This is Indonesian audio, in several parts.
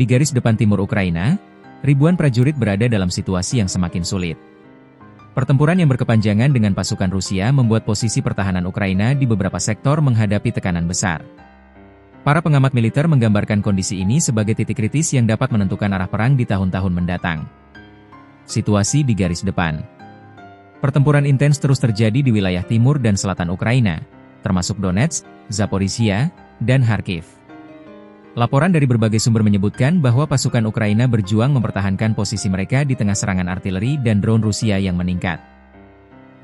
garis depan timur Ukraina, ribuan prajurit berada dalam situasi yang semakin sulit. Pertempuran yang berkepanjangan dengan pasukan Rusia membuat posisi pertahanan Ukraina di beberapa sektor menghadapi tekanan besar. Para pengamat militer menggambarkan kondisi ini sebagai titik kritis yang dapat menentukan arah perang di tahun-tahun mendatang. Situasi di garis depan. Pertempuran intens terus terjadi di wilayah timur dan selatan Ukraina, termasuk Donetsk, Zaporizhia, dan Kharkiv. Laporan dari berbagai sumber menyebutkan bahwa pasukan Ukraina berjuang mempertahankan posisi mereka di tengah serangan artileri dan drone Rusia yang meningkat.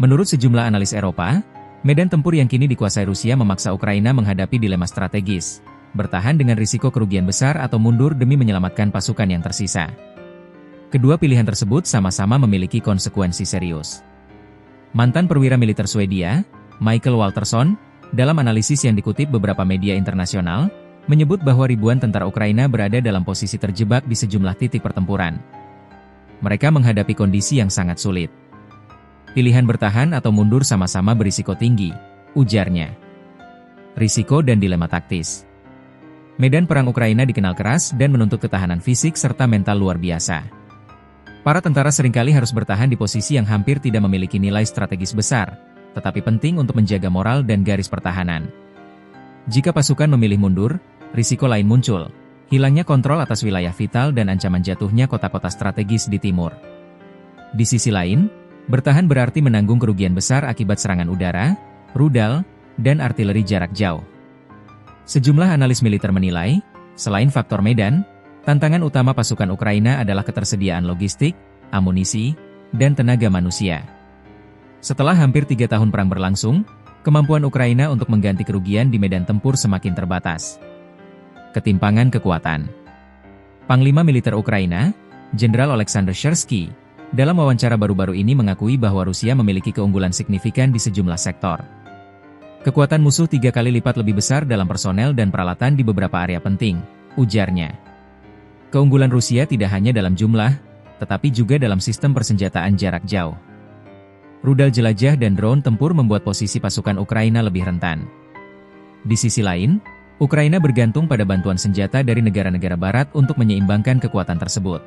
Menurut sejumlah analis Eropa, medan tempur yang kini dikuasai Rusia memaksa Ukraina menghadapi dilema strategis, bertahan dengan risiko kerugian besar atau mundur demi menyelamatkan pasukan yang tersisa. Kedua pilihan tersebut sama-sama memiliki konsekuensi serius. Mantan perwira militer Swedia, Michael Waltersson, dalam analisis yang dikutip beberapa media internasional, menyebut bahwa ribuan tentara Ukraina berada dalam posisi terjebak di sejumlah titik pertempuran. Mereka menghadapi kondisi yang sangat sulit. Pilihan bertahan atau mundur sama-sama berisiko tinggi, ujarnya. Risiko dan dilema taktis. Medan perang Ukraina dikenal keras dan menuntut ketahanan fisik serta mental luar biasa. Para tentara seringkali harus bertahan di posisi yang hampir tidak memiliki nilai strategis besar, tetapi penting untuk menjaga moral dan garis pertahanan. Jika pasukan memilih mundur, risiko lain muncul, hilangnya kontrol atas wilayah vital dan ancaman jatuhnya kota-kota strategis di timur. Di sisi lain, bertahan berarti menanggung kerugian besar akibat serangan udara, rudal, dan artileri jarak jauh. Sejumlah analis militer menilai, selain faktor medan, tantangan utama pasukan Ukraina adalah ketersediaan logistik, amunisi, dan tenaga manusia. Setelah hampir 3 tahun perang berlangsung, kemampuan Ukraina untuk mengganti kerugian di medan tempur semakin terbatas. Ketimpangan kekuatan. Panglima militer Ukraina, Jenderal Oleksandr Syrskyi, dalam wawancara baru-baru ini mengakui bahwa Rusia memiliki keunggulan signifikan di sejumlah sektor. Kekuatan musuh 3 kali lipat lebih besar dalam personel dan peralatan di beberapa area penting, ujarnya. Keunggulan Rusia tidak hanya dalam jumlah, tetapi juga dalam sistem persenjataan jarak jauh. Rudal jelajah dan drone tempur membuat posisi pasukan Ukraina lebih rentan. Di sisi lain, Ukraina bergantung pada bantuan senjata dari negara-negara barat untuk menyeimbangkan kekuatan tersebut.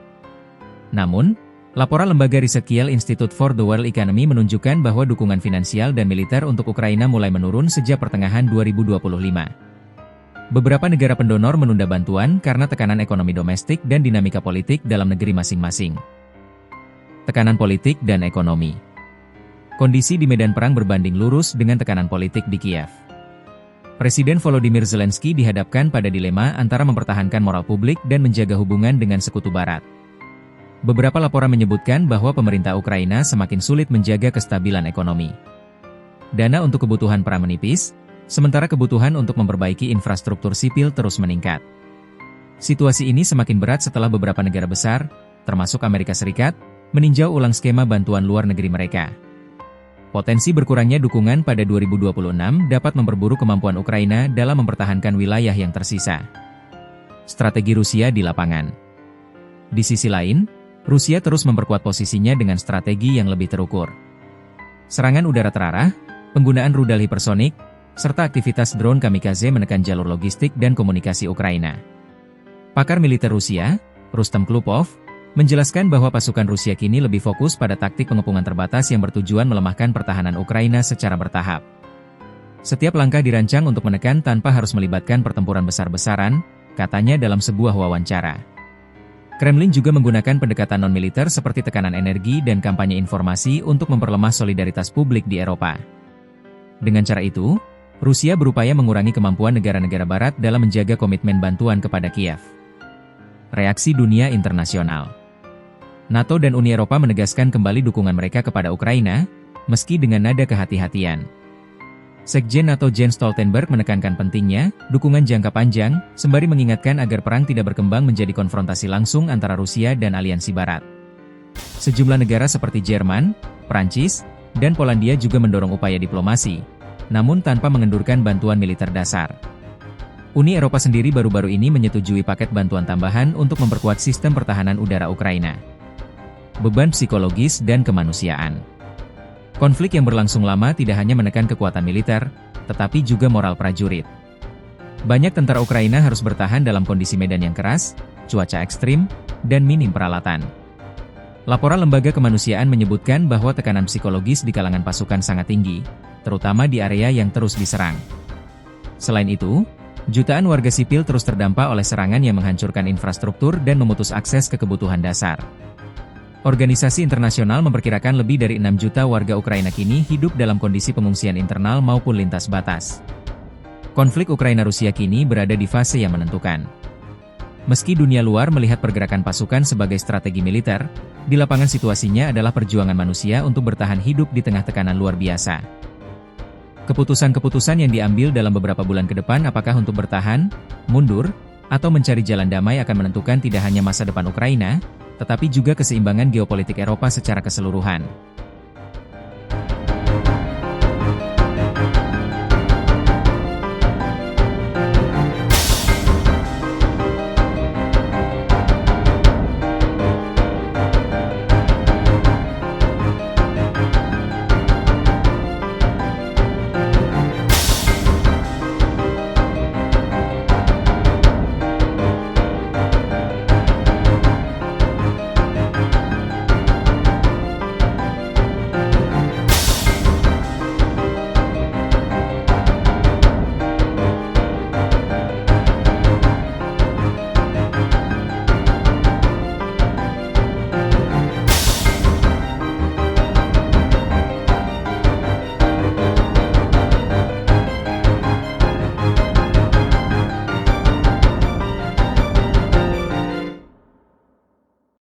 Namun, laporan lembaga riset Kiel Institute for the World Economy menunjukkan bahwa dukungan finansial dan militer untuk Ukraina mulai menurun sejak pertengahan 2025. Beberapa negara pendonor menunda bantuan karena tekanan ekonomi domestik dan dinamika politik dalam negeri masing-masing. Tekanan politik dan ekonomi. Kondisi di medan perang berbanding lurus dengan tekanan politik di Kiev. Presiden Volodymyr Zelensky dihadapkan pada dilema antara mempertahankan moral publik dan menjaga hubungan dengan sekutu barat. Beberapa laporan menyebutkan bahwa pemerintah Ukraina semakin sulit menjaga kestabilan ekonomi. Dana untuk kebutuhan perang menipis, sementara kebutuhan untuk memperbaiki infrastruktur sipil terus meningkat. Situasi ini semakin berat setelah beberapa negara besar, termasuk Amerika Serikat, meninjau ulang skema bantuan luar negeri mereka. Potensi berkurangnya dukungan pada 2026 dapat memperburuk kemampuan Ukraina dalam mempertahankan wilayah yang tersisa. Strategi Rusia di lapangan. Di sisi lain, Rusia terus memperkuat posisinya dengan strategi yang lebih terukur. Serangan udara terarah, penggunaan rudal hipersonik, serta aktivitas drone kamikaze menekan jalur logistik dan komunikasi Ukraina. Pakar militer Rusia, Rustem Klupov, menjelaskan bahwa pasukan Rusia kini lebih fokus pada taktik pengepungan terbatas yang bertujuan melemahkan pertahanan Ukraina secara bertahap. Setiap langkah dirancang untuk menekan tanpa harus melibatkan pertempuran besar-besaran, katanya dalam sebuah wawancara. Kremlin juga menggunakan pendekatan non-militer seperti tekanan energi dan kampanye informasi untuk memperlemah solidaritas publik di Eropa. Dengan cara itu, Rusia berupaya mengurangi kemampuan negara-negara barat dalam menjaga komitmen bantuan kepada Kiev. Reaksi dunia internasional. NATO dan Uni Eropa menegaskan kembali dukungan mereka kepada Ukraina, meski dengan nada kehati-hatian. Sekjen NATO Jens Stoltenberg menekankan pentingnya dukungan jangka panjang, sembari mengingatkan agar perang tidak berkembang menjadi konfrontasi langsung antara Rusia dan aliansi Barat. Sejumlah negara seperti Jerman, Prancis, dan Polandia juga mendorong upaya diplomasi, namun tanpa mengendurkan bantuan militer dasar. Uni Eropa sendiri baru-baru ini menyetujui paket bantuan tambahan untuk memperkuat sistem pertahanan udara Ukraina. Beban psikologis dan kemanusiaan. Konflik yang berlangsung lama tidak hanya menekan kekuatan militer, tetapi juga moral prajurit. Banyak tentara Ukraina harus bertahan dalam kondisi medan yang keras, cuaca ekstrim, dan minim peralatan. Laporan lembaga kemanusiaan menyebutkan bahwa tekanan psikologis di kalangan pasukan sangat tinggi, terutama di area yang terus diserang. Selain itu, jutaan warga sipil terus terdampak oleh serangan yang menghancurkan infrastruktur dan memutus akses ke kebutuhan dasar. Organisasi internasional memperkirakan lebih dari 6 juta warga Ukraina kini hidup dalam kondisi pengungsian internal maupun lintas batas. Konflik Ukraina-Rusia kini berada di fase yang menentukan. Meski dunia luar melihat pergerakan pasukan sebagai strategi militer, di lapangan situasinya adalah perjuangan manusia untuk bertahan hidup di tengah tekanan luar biasa. Keputusan-keputusan yang diambil dalam beberapa bulan ke depan apakah untuk bertahan, mundur, atau mencari jalan damai akan menentukan tidak hanya masa depan Ukraina, tetapi juga keseimbangan geopolitik Eropa secara keseluruhan.